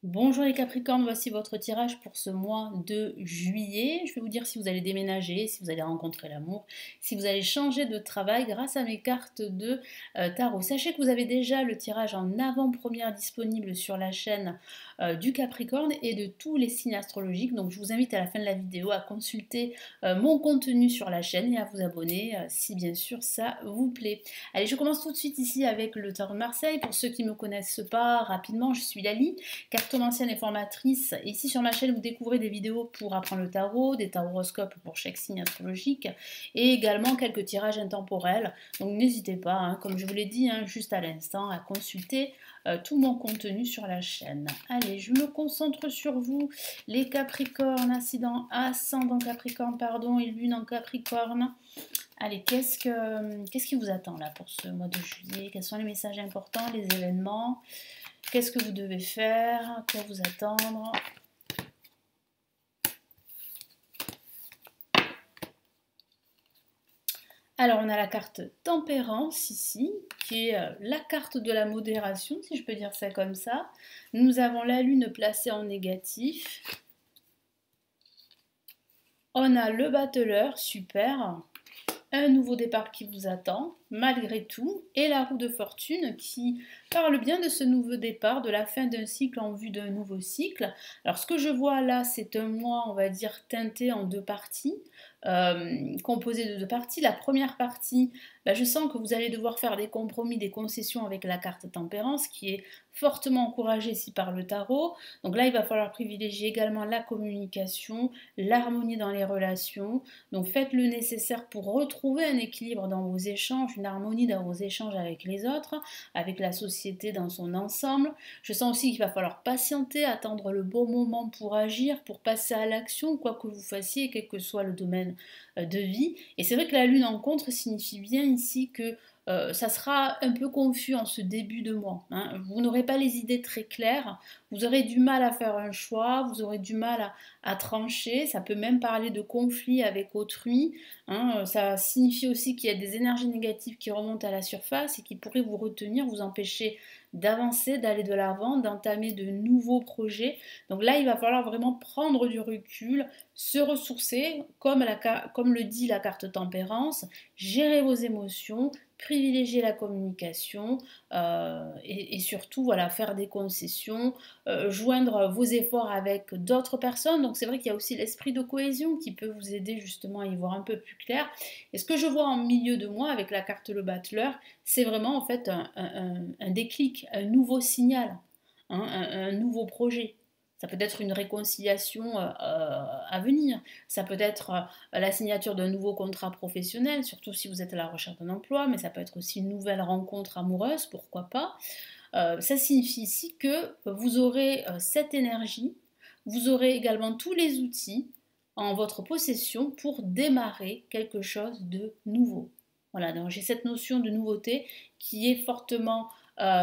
Bonjour les Capricornes, voici votre tirage pour ce mois de juillet. Je vais vous dire si vous allez déménager, si vous allez rencontrer l'amour, si vous allez changer de travail grâce à mes cartes de tarot. Sachez que vous avez déjà le tirage en avant-première disponible sur la chaîne du Capricorne et de tous les signes astrologiques. Donc je vous invite à la fin de la vidéo à consulter mon contenu sur la chaîne et à vous abonner si bien sûr ça vous plaît. Allez, je commence tout de suite ici avec le tarot de Marseille. Pour ceux qui ne me connaissent pas, rapidement, je suis Lali, cartomancienne et formatrice. Ici sur ma chaîne, vous découvrez des vidéos pour apprendre le tarot, des taroroscopes pour chaque signe astrologique et également quelques tirages intemporels. Donc n'hésitez pas, hein, comme je vous l'ai dit juste à l'instant, à consulter tout mon contenu sur la chaîne. Allez, je me concentre sur vous, les Capricornes, ascendant Capricorne, pardon, et lune en Capricorne. Allez, qu'est-ce qui vous attend là pour ce mois de juillet? Quels sont les messages importants, les événements? Qu'est-ce que vous devez faire? À quoi vous attendre? Alors, on a la carte Tempérance ici, qui est la carte de la modération, si je peux dire ça comme ça. Nous avons la Lune placée en négatif. On a le battleur, super. Un nouveau départ qui vous attend, malgré tout, et la roue de fortune qui parle bien de ce nouveau départ, de la fin d'un cycle en vue d'un nouveau cycle. Alors ce que je vois là, c'est un mois, on va dire, teinté en deux parties, composé de deux parties. La première partie, je sens que vous allez devoir faire des compromis, des concessions avec la carte Tempérance, qui est fortement encouragée ici par le tarot. Donc là, il va falloir privilégier également la communication, l'harmonie dans les relations. Donc faites le nécessaire pour retrouver un équilibre dans vos échanges, une harmonie dans vos échanges avec les autres, avec la société dans son ensemble. Je sens aussi qu'il va falloir patienter, attendre le bon moment pour agir, pour passer à l'action, quoi que vous fassiez, quel que soit le domaine de vie. Et c'est vrai que la lune en contre signifie bien ici que ça sera un peu confus en ce début de mois. Vous n'aurez pas les idées très claires, vous aurez du mal à faire un choix, vous aurez du mal à trancher, ça peut même parler de conflit avec autrui. Ça signifie aussi qu'il y a des énergies négatives qui remontent à la surface et qui pourraient vous retenir, vous empêcher d'avancer, d'aller de l'avant, d'entamer de nouveaux projets. Donc là, il va falloir vraiment prendre du recul, se ressourcer, comme le dit la carte Tempérance, gérer vos émotions, privilégier la communication et surtout voilà, faire des concessions, joindre vos efforts avec d'autres personnes. Donc c'est vrai qu'il y a aussi l'esprit de cohésion qui peut vous aider justement à y voir un peu plus clair. Et ce que je vois en milieu de mois avec la carte le battleur, c'est vraiment en fait un déclic, un nouveau signal, un nouveau projet. Ça peut être une réconciliation à venir. Ça peut être la signature d'un nouveau contrat professionnel, surtout si vous êtes à la recherche d'un emploi, mais ça peut être aussi une nouvelle rencontre amoureuse, pourquoi pas. Ça signifie ici que vous aurez cette énergie, vous aurez également tous les outils en votre possession pour démarrer quelque chose de nouveau. Voilà, donc j'ai cette notion de nouveauté qui est fortement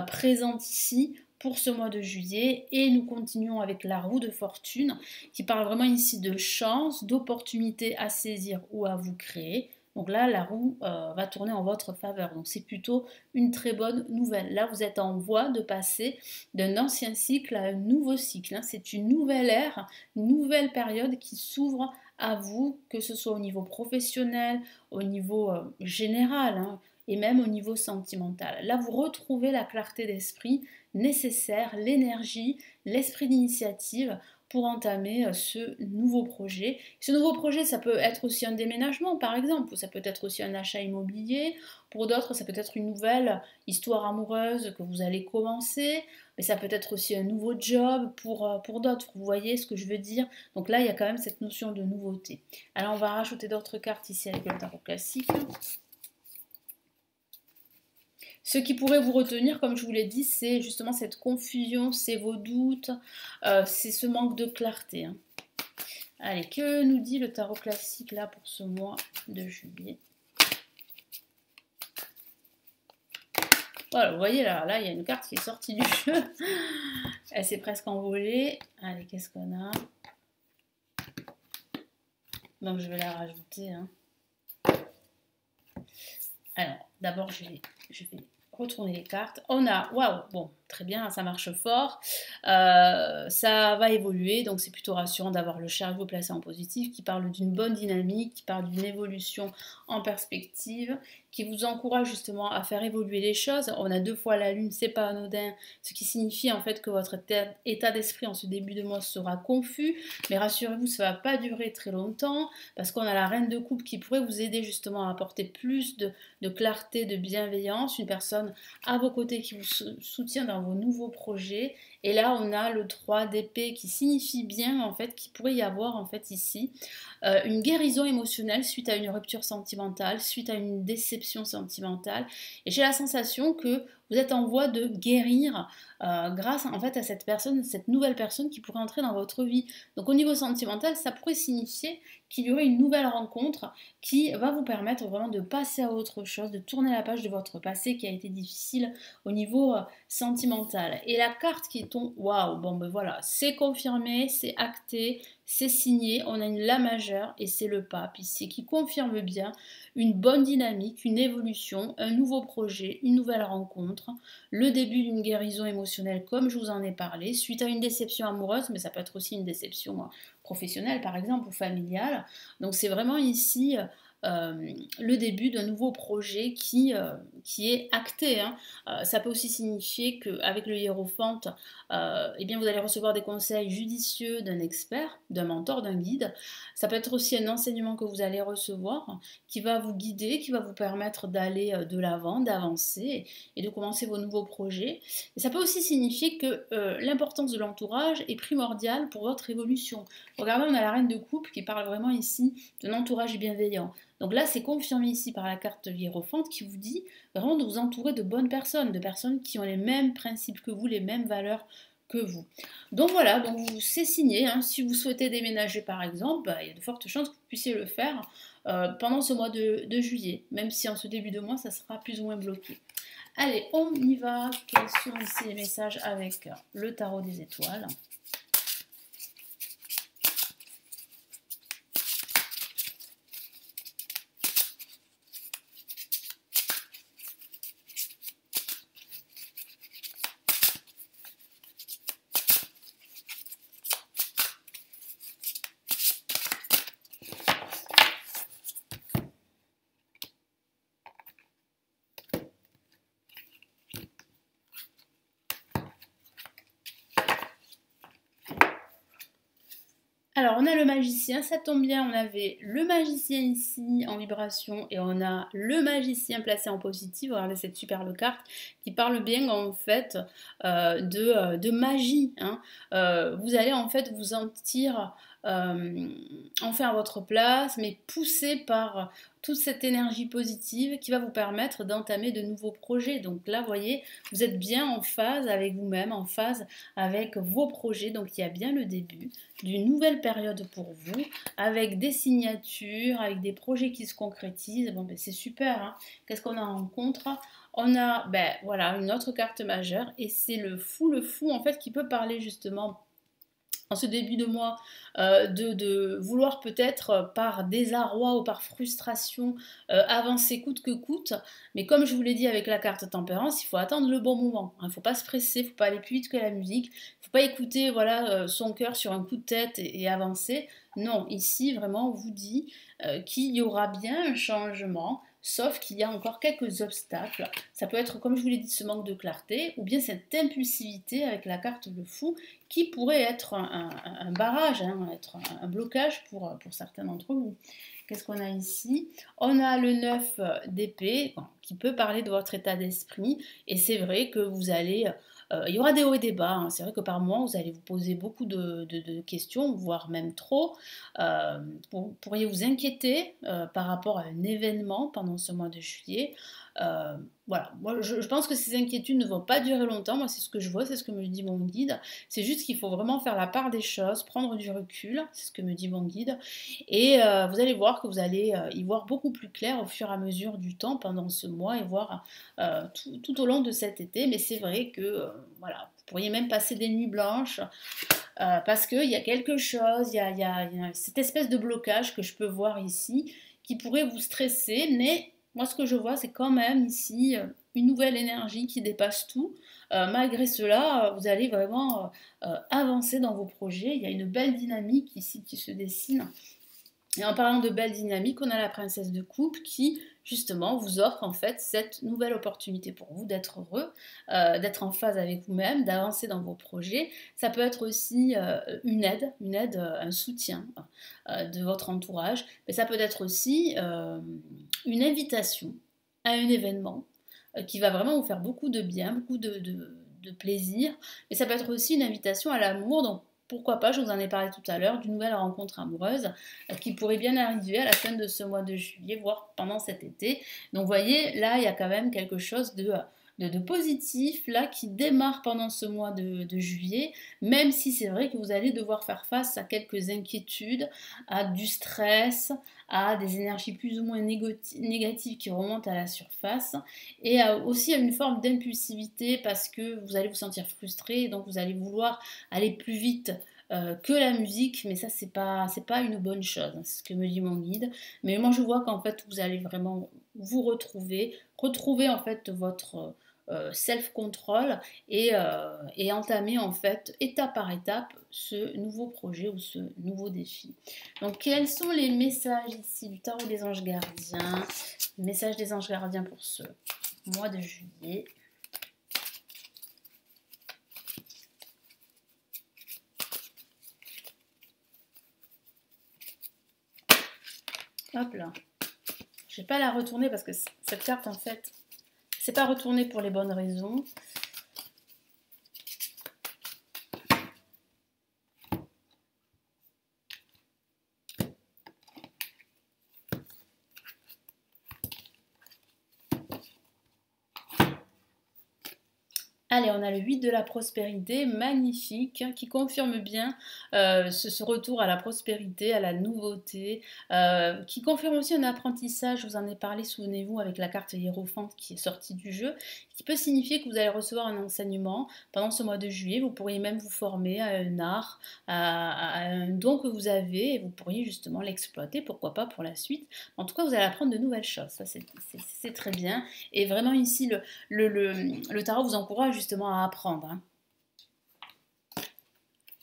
présente ici pour ce mois de juillet et nous continuons avec la roue de fortune qui parle vraiment ici de chance, d'opportunités à saisir ou à vous créer. Donc là, la roue va tourner en votre faveur. Donc c'est plutôt une très bonne nouvelle. Là, vous êtes en voie de passer d'un ancien cycle à un nouveau cycle. C'est une nouvelle ère, une nouvelle période qui s'ouvre à vous, que ce soit au niveau professionnel, au niveau général, et même au niveau sentimental. Là, vous retrouvez la clarté d'esprit nécessaire, l'énergie, l'esprit d'initiative pour entamer ce nouveau projet. Ce nouveau projet, ça peut être aussi un déménagement, par exemple, ou ça peut être aussi un achat immobilier. Pour d'autres, ça peut être une nouvelle histoire amoureuse que vous allez commencer, mais ça peut être aussi un nouveau job pour d'autres. Vous voyez ce que je veux dire? Donc là, il y a quand même cette notion de nouveauté. Alors, on va rajouter d'autres cartes ici avec le tarot classique. Ce qui pourrait vous retenir, comme je vous l'ai dit, c'est justement cette confusion, c'est vos doutes, c'est ce manque de clarté. Allez, que nous dit le tarot classique là pour ce mois de juillet? Voilà, vous voyez là, il y a une carte qui est sortie du jeu. Elle s'est presque envolée. Allez, qu'est-ce qu'on a? Donc je vais la rajouter. Alors, d'abord, je vais retourner les cartes. On a, waouh, bon, très bien, ça marche fort. Ça va évoluer, donc c'est plutôt rassurant d'avoir le chariot placé en positif qui parle d'une bonne dynamique, qui parle d'une évolution en perspective, qui vous encourage justement à faire évoluer les choses. On a 2 fois la lune, c'est pas anodin, ce qui signifie en fait que votre état d'esprit en ce début de mois sera confus, mais rassurez-vous, ça va pas durer très longtemps, parce qu'on a la reine de coupe qui pourrait vous aider justement à apporter plus de clarté, de bienveillance, une personne à vos côtés qui vous soutient dans vos nouveaux projets. Et là, on a le 3 d'épée qui signifie bien en fait qu'il pourrait y avoir en fait ici une guérison émotionnelle suite à une rupture sentimentale, suite à une déception sentimentale. Et j'ai la sensation que vous êtes en voie de guérir grâce en fait à cette personne, cette nouvelle personne qui pourrait entrer dans votre vie. Donc au niveau sentimental, ça pourrait signifier qu'il y aurait une nouvelle rencontre qui va vous permettre vraiment de passer à autre chose, de tourner la page de votre passé qui a été difficile au niveau sentimental. Et la carte qui est ton waouh, bon ben voilà, c'est confirmé, c'est acté, c'est signé, on a une La majeure et c'est le pape ici qui confirme bien une bonne dynamique, une évolution, un nouveau projet, une nouvelle rencontre, le début d'une guérison émotionnelle comme je vous en ai parlé, suite à une déception amoureuse, mais ça peut être aussi une déception professionnelle par exemple ou familiale. Donc c'est vraiment ici le début d'un nouveau projet qui est acté. Hein. Ça peut aussi signifier qu'avec le hiérophante, eh bien vous allez recevoir des conseils judicieux d'un expert, d'un mentor, d'un guide. Ça peut être aussi un enseignement que vous allez recevoir qui va vous guider, qui va vous permettre d'aller de l'avant, d'avancer et de commencer vos nouveaux projets. Et ça peut aussi signifier que l'importance de l'entourage est primordiale pour votre évolution. Regardez, on a la reine de coupe qui parle vraiment ici d'un entourage bienveillant. Donc là, c'est confirmé ici par la carte hiérophante qui vous dit vraiment de vous entourer de bonnes personnes, de personnes qui ont les mêmes principes que vous, les mêmes valeurs que vous. Donc voilà, donc c'est signé. Hein. Si vous souhaitez déménager par exemple, bah, il y a de fortes chances que vous puissiez le faire pendant ce mois de juillet, même si en ce début de mois, ça sera plus ou moins bloqué. Allez, on y va. Quels sont ici les messages avec le tarot des étoiles ? Alors, on a le magicien, ça tombe bien, on avait le magicien ici en vibration et on a le magicien placé en positif. Regardez cette superbe carte qui parle bien en fait de magie. Hein. Vous allez en fait vous sentir enfin à votre place, mais poussé par toute cette énergie positive qui va vous permettre d'entamer de nouveaux projets. Donc là, vous voyez, vous êtes bien en phase avec vous-même, en phase avec vos projets. Donc il y a bien le début d'une nouvelle période pour vous, avec des signatures, avec des projets qui se concrétisent. Bon, ben, c'est super. Hein. Qu'est-ce qu'on a en contre? On a, ben voilà, une autre carte majeure et c'est le fou en fait qui peut parler justement en ce début de mois, de vouloir peut-être par désarroi ou par frustration avancer coûte que coûte. Mais comme je vous l'ai dit avec la carte tempérance, il faut attendre le bon moment. Il ne faut pas se presser, il ne faut pas aller plus vite que la musique. Il ne faut pas écouter voilà, son cœur sur un coup de tête et avancer. Non, ici vraiment on vous dit qu'il y aura bien un changement. Sauf qu'il y a encore quelques obstacles. Ça peut être, comme je vous l'ai dit, ce manque de clarté, ou bien cette impulsivité avec la carte le fou, qui pourrait être un barrage, hein, être un blocage pour certains d'entre vous. Qu'est-ce qu'on a ici? On a le 9 d'épée, qui peut parler de votre état d'esprit, et c'est vrai que vous allez... il y aura des hauts et des bas. Hein. C'est vrai que par moment, vous allez vous poser beaucoup de questions, voire même trop. Vous pourriez vous inquiéter par rapport à un événement pendant ce mois de juillet. Voilà, moi je pense que ces inquiétudes ne vont pas durer longtemps. Moi, c'est ce que je vois, c'est ce que me dit mon guide. C'est juste qu'il faut vraiment faire la part des choses, prendre du recul, c'est ce que me dit mon guide. Et vous allez voir que vous allez y voir beaucoup plus clair au fur et à mesure du temps pendant ce mois et voir tout au long de cet été. Mais c'est vrai que voilà, vous pourriez même passer des nuits blanches parce qu'il y a quelque chose, il y a cette espèce de blocage que je peux voir ici qui pourrait vous stresser, mais moi ce que je vois c'est quand même ici une nouvelle énergie qui dépasse tout. Malgré cela, vous allez vraiment avancer dans vos projets. Il y a une belle dynamique ici qui se dessine. Et en parlant de belle dynamique, on a la princesse de coupe qui, justement, vous offre en fait cette nouvelle opportunité pour vous d'être heureux, d'être en phase avec vous-même, d'avancer dans vos projets. Ça peut être aussi une aide, un soutien de votre entourage, mais ça peut être aussi une invitation à un événement qui va vraiment vous faire beaucoup de bien, beaucoup de plaisir, mais ça peut être aussi une invitation à l'amour, donc pourquoi pas, je vous en ai parlé tout à l'heure, d'une nouvelle rencontre amoureuse qui pourrait bien arriver à la fin de ce mois de juillet, voire pendant cet été. Donc vous voyez, là, il y a quand même quelque chose de positif là qui démarre pendant ce mois de juillet, même si c'est vrai que vous allez devoir faire face à quelques inquiétudes, à du stress, à des énergies plus ou moins négatives qui remontent à la surface, et aussi à une forme d'impulsivité parce que vous allez vous sentir frustré, donc vous allez vouloir aller plus vite que la musique, mais ça c'est pas une bonne chose, hein, c'est ce que me dit mon guide. Mais moi je vois qu'en fait vous allez vraiment vous retrouver en fait votre self-control et entamer en fait étape par étape ce nouveau projet ou ce nouveau défi. Donc quels sont les messages ici du tarot des anges gardiens? Messages des anges gardiens pour ce mois de juillet. Hop là. Je ne vais pas la retourner parce que cette carte en fait, c'est pas retourné pour les bonnes raisons. Allez, on a le 8 de la prospérité, magnifique, qui confirme bien ce retour à la prospérité, à la nouveauté, qui confirme aussi un apprentissage, je vous en ai parlé, souvenez-vous, avec la carte hiérophante qui est sortie du jeu, qui peut signifier que vous allez recevoir un enseignement pendant ce mois de juillet, vous pourriez même vous former à un art, à un don que vous avez, et vous pourriez justement l'exploiter, pourquoi pas pour la suite. En tout cas, vous allez apprendre de nouvelles choses, ça c'est très bien, et vraiment ici, le tarot vous encourage justement à apprendre. Hein.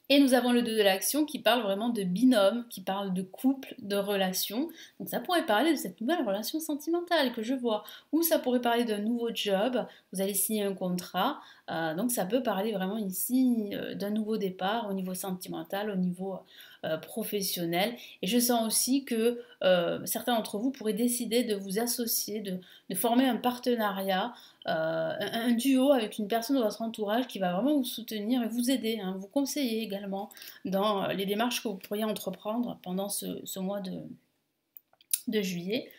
Et nous avons le 2 de l'action qui parle vraiment de binôme, qui parle de couple, de relation. Donc ça pourrait parler de cette nouvelle relation sentimentale que je vois. Ou ça pourrait parler d'un nouveau job, vous allez signer un contrat. Donc ça peut parler vraiment ici d'un nouveau départ au niveau sentimental, au niveau professionnel. Et je sens aussi que certains d'entre vous pourraient décider de vous associer, de former un partenariat, un duo avec une personne de votre entourage qui va vraiment vous soutenir et vous aider, hein, vous conseiller également dans les démarches que vous pourriez entreprendre pendant ce mois de juillet.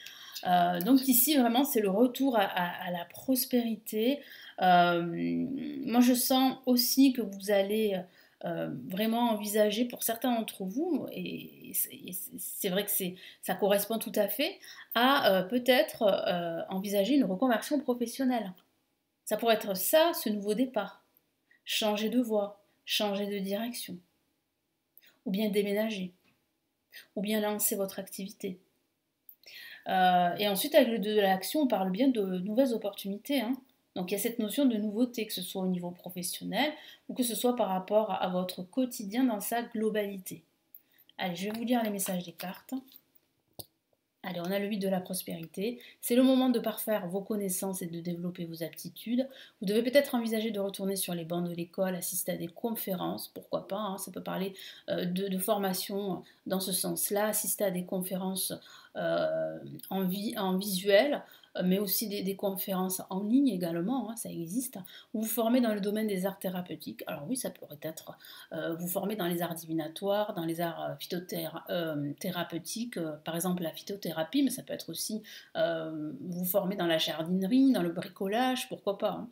Donc ici vraiment c'est le retour à la prospérité. Moi je sens aussi que vous allez vraiment envisager pour certains d'entre vous, et c'est vrai que ça correspond tout à fait, à peut-être envisager une reconversion professionnelle. Ça pourrait être ça, ce nouveau départ. Changer de voie, changer de direction, ou bien déménager, ou bien lancer votre activité. Et ensuite, avec le 2 de l'action, on parle bien de nouvelles opportunités. Hein. Donc il y a cette notion de nouveauté, que ce soit au niveau professionnel ou que ce soit par rapport à votre quotidien dans sa globalité. Allez, je vais vous lire les messages des cartes. Allez, on a le 8 de la prospérité. C'est le moment de parfaire vos connaissances et de développer vos aptitudes. Vous devez peut-être envisager de retourner sur les bancs de l'école, assister à des conférences, pourquoi pas, hein, ça peut parler de formation dans ce sens-là, assister à des conférences en visuel, mais aussi des conférences en ligne également, hein, ça existe. Vous vous formez dans le domaine des arts thérapeutiques. Alors oui, ça pourrait être vous former dans les arts divinatoires, dans les arts thérapeutiques, par exemple la phytothérapie, mais ça peut être aussi vous former dans la jardinerie, dans le bricolage, pourquoi pas. Hein.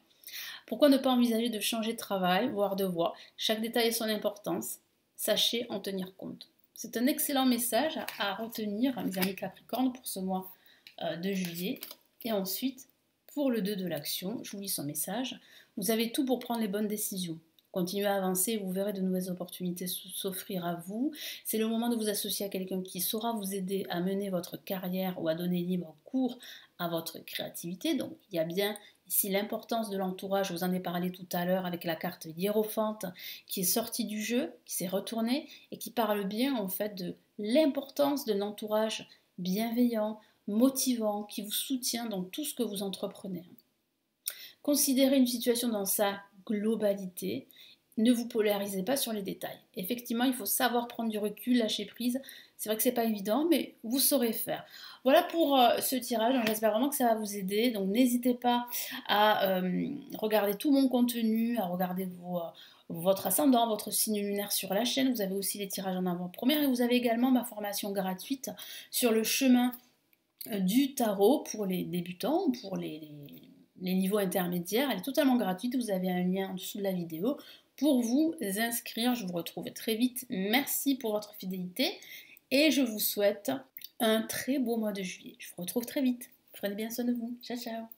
Pourquoi ne pas envisager de changer de travail, voire de voie? Chaque détail a son importance, sachez en tenir compte. C'est un excellent message à retenir, mes amis Capricorne, pour ce mois de juillet. Et ensuite, pour le 2 de l'action, je vous lis son message. Vous avez tout pour prendre les bonnes décisions. Continuez à avancer et vous verrez de nouvelles opportunités s'offrir à vous. C'est le moment de vous associer à quelqu'un qui saura vous aider à mener votre carrière ou à donner libre cours à votre créativité. Donc il y a bien Ici, l'importance de l'entourage, je vous en ai parlé tout à l'heure avec la carte hiérophante qui est sortie du jeu, qui s'est retournée et qui parle bien en fait de l'importance d'un entourage bienveillant, motivant, qui vous soutient dans tout ce que vous entreprenez. Considérez une situation dans sa globalité. Ne vous polarisez pas sur les détails. Effectivement, il faut savoir prendre du recul, lâcher prise. C'est vrai que c'est pas évident, mais vous saurez faire. Voilà pour ce tirage. J'espère vraiment que ça va vous aider. Donc n'hésitez pas à regarder tout mon contenu, à regarder votre ascendant, votre signe lunaire sur la chaîne. Vous avez aussi les tirages en avant-première et vous avez également ma formation gratuite sur le chemin du tarot pour les débutants, pour les niveaux intermédiaires. Elle est totalement gratuite. Vous avez un lien en dessous de la vidéo pour vous inscrire. Je vous retrouve très vite. Merci pour votre fidélité et je vous souhaite un très beau mois de juillet. Je vous retrouve très vite. Prenez bien soin de vous. Ciao, ciao.